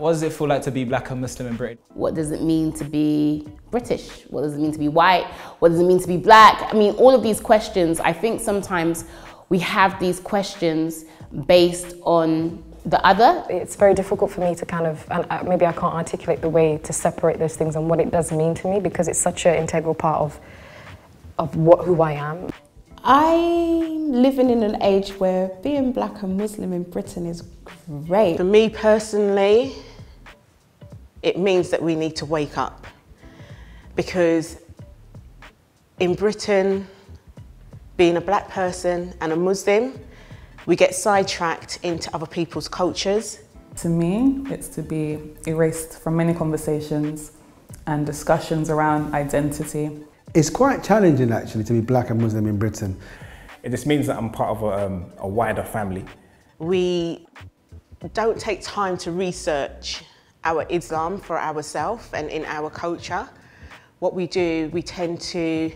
What does it feel like to be black and Muslim in Britain? What does it mean to be British? What does it mean to be white? What does it mean to be black? I mean, all of these questions, I think sometimes we have these questions based on the other. It's very difficult for me to kind of, and maybe I can't articulate the way to separate those things and what it does mean to me, because it's such an integral part of who I am. I'm living in an age where being black and Muslim in Britain is great. For me personally, it means that we need to wake up, because in Britain, being a black person and a Muslim, we get sidetracked into other people's cultures. To me, it's to be erased from many conversations and discussions around identity. It's quite challenging actually to be black and Muslim in Britain. It just means that I'm part of a wider family. We don't take time to research our Islam for ourselves and in our culture. What we do, we tend to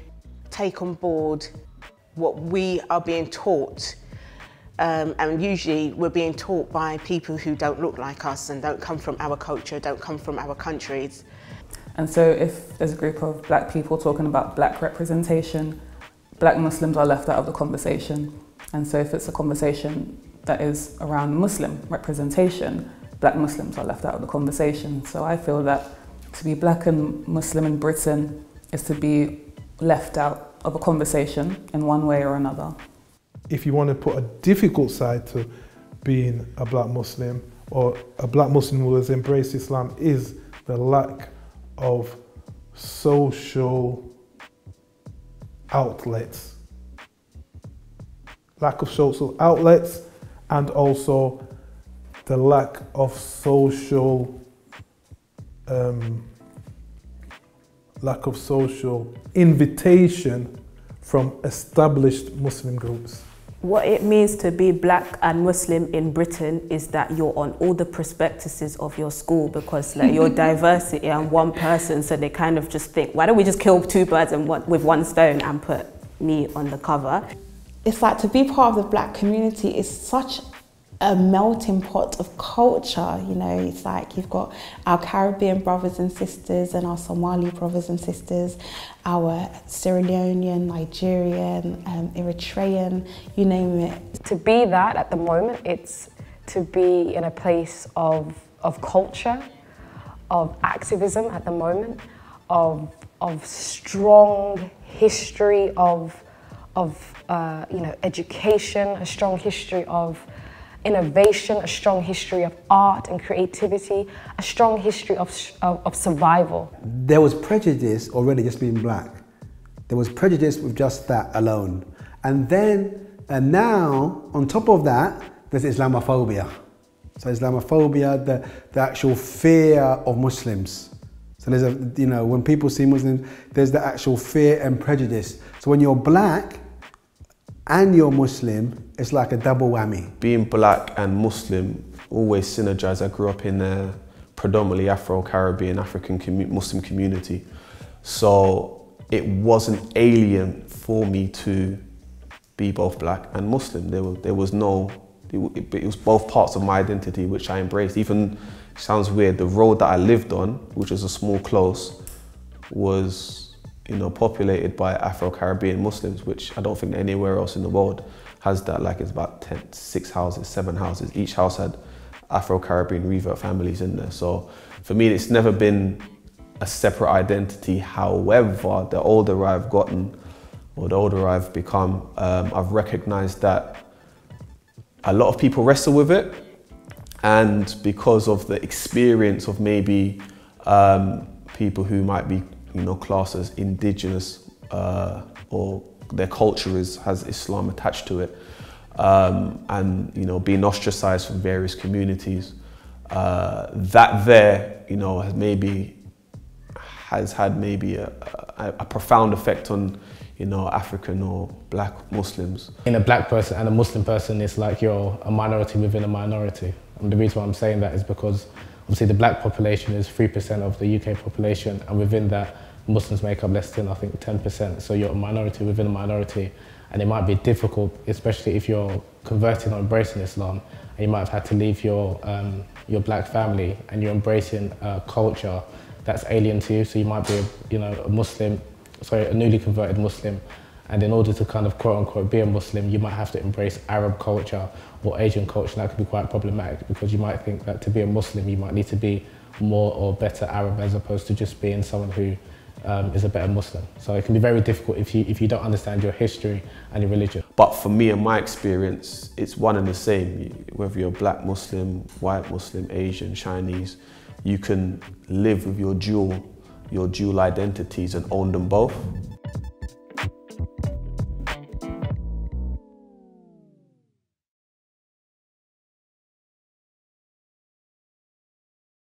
take on board what we are being taught. And usually we're being taught by people who don't look like us and don't come from our culture, don't come from our countries. And so if there's a group of black people talking about black representation, black Muslims are left out of the conversation. And so if it's a conversation that is around Muslim representation, black Muslims are left out of the conversation. So I feel that to be black and Muslim in Britain is to be left out of a conversation in one way or another. If you want to put a difficult side to being a black Muslim, or a black Muslim who has embraced Islam, is the lack of social outlets. Lack of social outlets, and also the lack of social invitation from established Muslim groups. What it means to be black and Muslim in Britain is that you're on all the prospectuses of your school, because like you're diversity and one person, so they kind of just think, why don't we just kill two birds with one stone and put me on the cover? It's like to be part of the black community is such a melting pot of culture, you know. It's like you've got our Caribbean brothers and sisters and our Somali brothers and sisters, our Sierra Leonean, Nigerian, Eritrean, you name it. To be that at the moment, it's to be in a place of culture, of activism at the moment, of strong history of education, a strong history of innovation, a strong history of art and creativity, a strong history of survival. There was prejudice already just being black. There was prejudice with just that alone. And now, on top of that, there's Islamophobia. So Islamophobia, the actual fear of Muslims. So there's when people see Muslims, there's the actual fear and prejudice. So when you're black and you're Muslim, it's like a double whammy. Being black and Muslim always synergize. I grew up in a predominantly Afro-Caribbean, African Muslim community. So it wasn't alien for me to be both black and Muslim. It was both parts of my identity which I embraced. Even, sounds weird, the road that I lived on, which is a small close, was populated by Afro-Caribbean Muslims, which I don't think anywhere else in the world has that. Like, it's about 6 houses, 7 houses. Each house had Afro-Caribbean revert families in there. So for me, it's never been a separate identity. However, the older I've gotten, or the older I've become, I've recognized that a lot of people wrestle with it. And because of the experience of maybe people who might be classed as indigenous, or their culture has Islam attached to it, and being ostracized from various communities, has had maybe a profound effect on African or black Muslims. In a black person and a Muslim person, it's like you're a minority within a minority. And the reason why I'm saying that is because obviously the black population is 3% of the UK population, and within that, Muslims make up less than, I think, 10%. So you're a minority within a minority, and it might be difficult, especially if you're converting or embracing Islam, and you might have had to leave your black family, and you're embracing a culture that's alien to you. So you might be a newly converted Muslim, and in order to kind of quote unquote be a Muslim, you might have to embrace Arab culture or Asian culture. And that could be quite problematic, because you might think that to be a Muslim, you might need to be more or better Arab as opposed to just being someone who is a better Muslim. So it can be very difficult if you don't understand your history and your religion. But for me and my experience, it's one and the same. Whether you're black Muslim, white Muslim, Asian, Chinese, you can live with your dual identities and own them both.